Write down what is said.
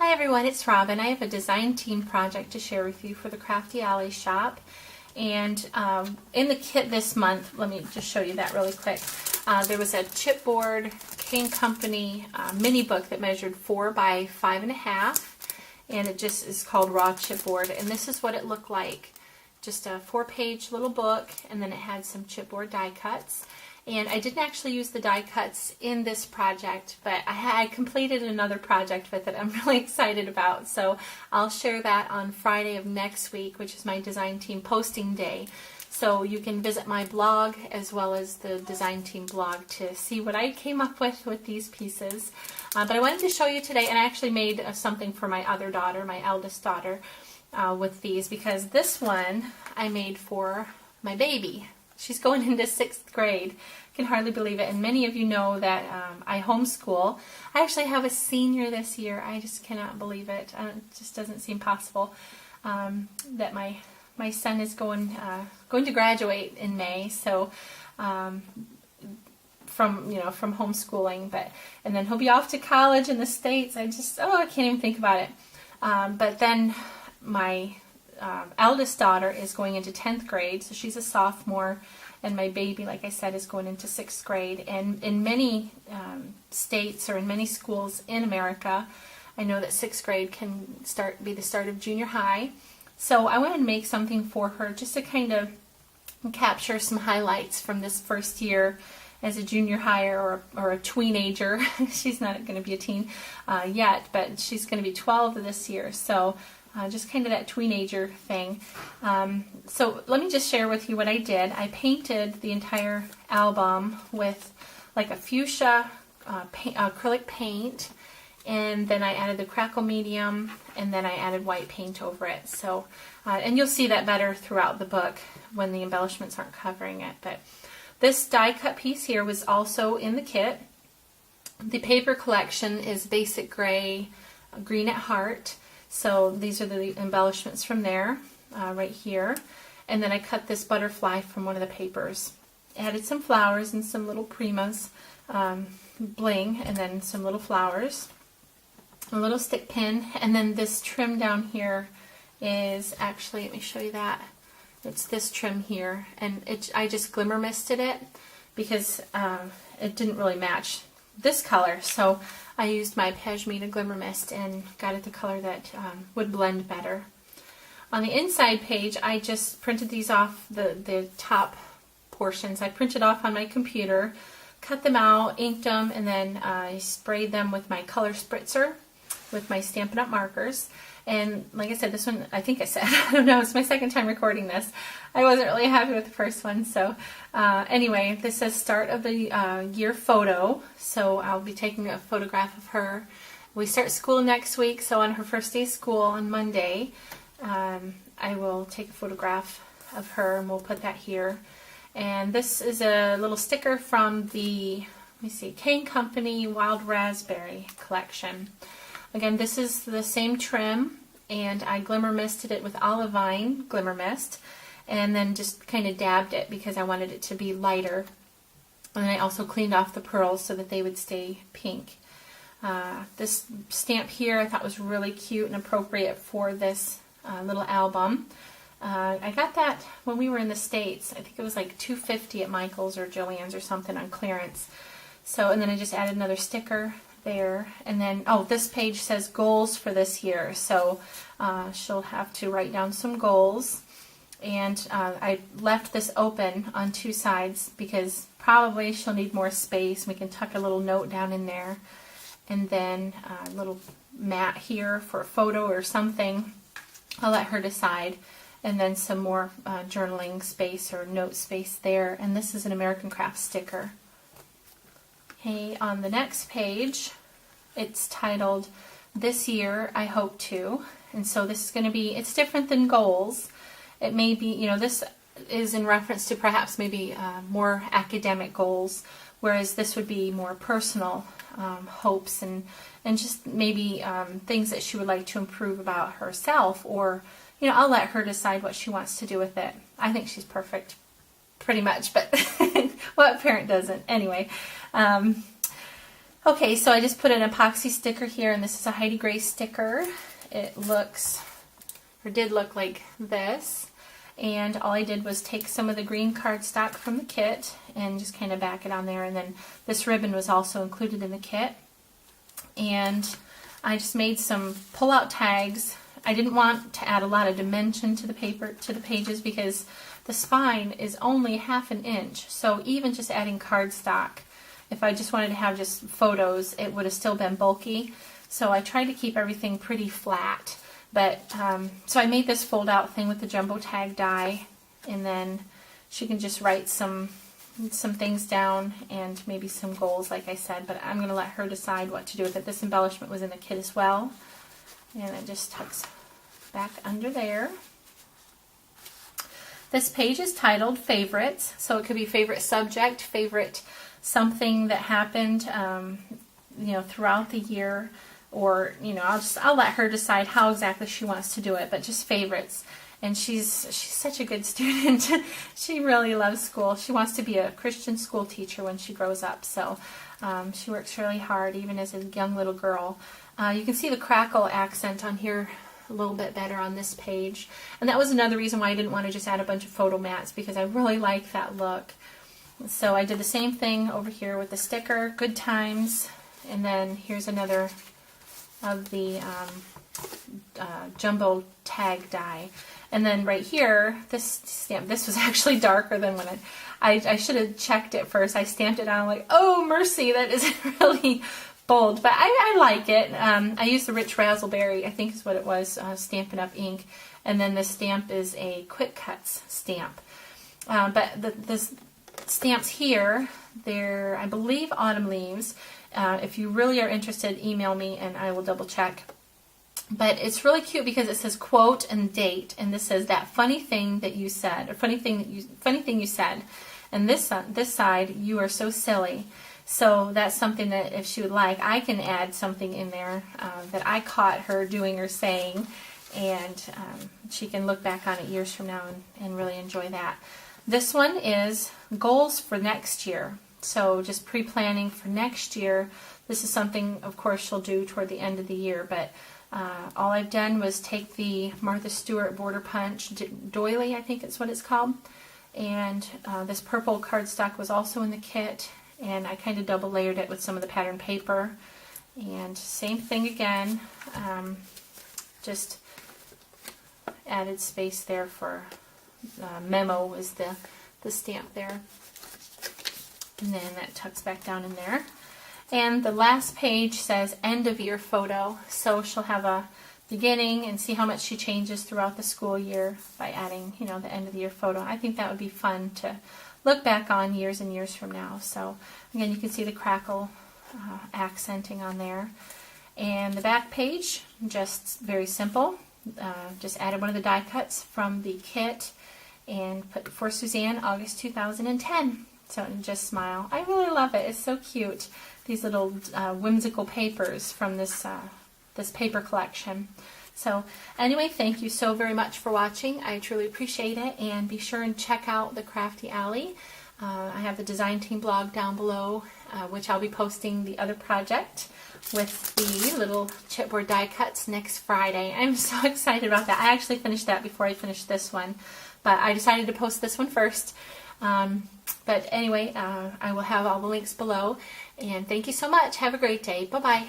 Hi everyone, it's Robin. I have a design team project to share with you for the Crafty Alley shop. And in the kit this month, let me just show you that really quick. There was a chipboard K&Company mini book that measured 4 by 5.5, and it just is called Raw Chipboard. And this is what it looked like. Just a 4-page little book, and then it had some chipboard die cuts. And I didn't actually use the die cuts in this project, but I completed another project with it I'm really excited about. So I'll share that on Friday of next week, which is my design team posting day. So you can visit my blog as well as the design team blog to see what I came up with these pieces. But I wanted to show you today, and I actually made something for my other daughter, my eldest daughter, with these, because this one I made for my baby. She's going into 6th grade. I can hardly believe it. And many of you know that I homeschool. I actually have a senior this year. I just cannot believe it. It just doesn't seem possible that my son is going to graduate in May. So from homeschooling, and then he'll be off to college in the States. I can't even think about it. But then my eldest daughter is going into 10th grade, so she's a sophomore, and my baby, like I said, is going into 6th grade. And in many states or in many schools in America, I know that 6th grade can be the start of junior high. So I wanted to make something for her just to kind of capture some highlights from this first year as a junior higher or a tweenager. She's not going to be a teen yet, but she's going to be 12 this year. So just kind of that tweenager thing. So let me just share with you what I did. I painted the entire album with like a fuchsia acrylic paint, and then I added the crackle medium, and then I added white paint over it. So, and you'll see that better throughout the book when the embellishments aren't covering it. But this die cut piece here was also in the kit. The paper collection is basic gray, green at heart. So these are the embellishments from there, right here. And then I cut this butterfly from one of the papers. Added some flowers and some little primas, bling, and then some little flowers. A little stick pin, and then this trim down here is actually, let me show you that. It's this trim here, and I just glimmer misted it because it didn't really match this color, so I used my Pashmina Glimmer Mist and got it the color that would blend better. On the inside page, I just printed these off, the top portions. I printed off on my computer, cut them out, inked them, and then I sprayed them with my color spritzer with my Stampin' Up! Markers. And like I said, this one, I think I said, I don't know, it's my second time recording this. I wasn't really happy with the first one. So anyway, this says start of the year photo. So I'll be taking a photograph of her. We start school next week, so on her first day of school on Monday, I will take a photograph of her, and we'll put that here. And this is a little sticker from the, let me see, K&Company Wild Raspberry collection. Again, this is the same trim, and I glimmer misted it with Olivine Glimmer Mist, and then just kind of dabbed it because I wanted it to be lighter. And then I also cleaned off the pearls so that they would stay pink. This stamp here I thought was really cute and appropriate for this little album. I got that when we were in the States. I think it was like $2.50 at Michael's or Joann's or something on clearance. So, and then I just added another sticker there, and then this page says goals for this year, so she'll have to write down some goals. And I left this open on 2 sides because probably she'll need more space. We can tuck a little note down in there, and then a little mat here for a photo or something. I'll let her decide. And then some more journaling space or note space there. And this is an American Craft sticker. Okay, on the next page, it's titled, This Year I Hope To. And so this is going to be, it's different than goals. It may be, this is in reference to perhaps maybe more academic goals, whereas this would be more personal hopes and just maybe things that she would like to improve about herself, or, I'll let her decide what she wants to do with it. I think she's perfect, pretty much, but what parent doesn't? Anyway, Okay, so I just put an epoxy sticker here, and this is a Heidi Gray sticker. It looks, or did look like this. And all I did was take some of the green cardstock from the kit and just kind of back it on there. And then this ribbon was also included in the kit. And I just made some pull-out tags. I didn't want to add a lot of dimension to the paper, to the pages, because the spine is only 1/2 inch. So even just adding cardstock, if I just wanted to have just photos, it would have still been bulky. So I tried to keep everything pretty flat. But so I made this fold-out thing with the jumbo tag die, and then she can just write some things down and maybe some goals, like I said. But I'm going to let her decide what to do with it. This embellishment was in the kit as well, and it just tucks back under there. This page is titled Favorites, so it could be favorite subject, favorite something that happened, you know, throughout the year. Or, you know, I'll let her decide how exactly she wants to do it, but just favorites. And she's such a good student. She really loves school. She wants to be a Christian school teacher when she grows up. So she works really hard, even as a young little girl. You can see the crackle accent on here a little bit better on this page. And that was another reason why I didn't want to just add a bunch of photo mats, because I really like that look. So I did the same thing over here with the sticker, Good Times. And then here's another of the jumbo tag die. And then right here, this stamp, this was actually darker than when I should have checked it first. I stamped it on, like, oh mercy, that is really bold, but I like it. I used the Rich Razzleberry, I think is what it was, Stampin' Up! Ink, and then this stamp is a Quick Cuts stamp. But the stamps here, they're, I believe, autumn leaves. If you really are interested, email me and I will double check. But it's really cute because it says quote and date, and this says that funny thing that you said, or funny thing you said. And this side, you are so silly. So that's something that if she would like, I can add something in there that I caught her doing or saying, and she can look back on it years from now and really enjoy that. This one is goals for next year. So just pre-planning for next year. This is something, of course, she'll do toward the end of the year, but all I've done was take the Martha Stewart Border Punch doily, I think it's what it's called, and this purple cardstock was also in the kit, and I kind of double layered it with some of the pattern paper, and same thing again, just added space there for memo is the stamp there. And then that tucks back down in there. And the last page says end of year photo. So she'll have a beginning and see how much she changes throughout the school year by adding, you know, the end of the year photo. I think that would be fun to look back on years and years from now. So again, you can see the crackle accenting on there. And the back page, just very simple. Just added one of the die cuts from the kit and put for Suzanne, August 2010. So just smile. I really love it. It's so cute. These little whimsical papers from this this paper collection. So anyway, thank you so very much for watching. I truly appreciate it. And be sure and check out the Crafty Alley. I have the design team blog down below, which I'll be posting the other project with the little chipboard die cuts next Friday. I'm so excited about that. I actually finished that before I finished this one, but I decided to post this one first. But anyway, I will have all the links below. And thank you so much. Have a great day. Bye-bye.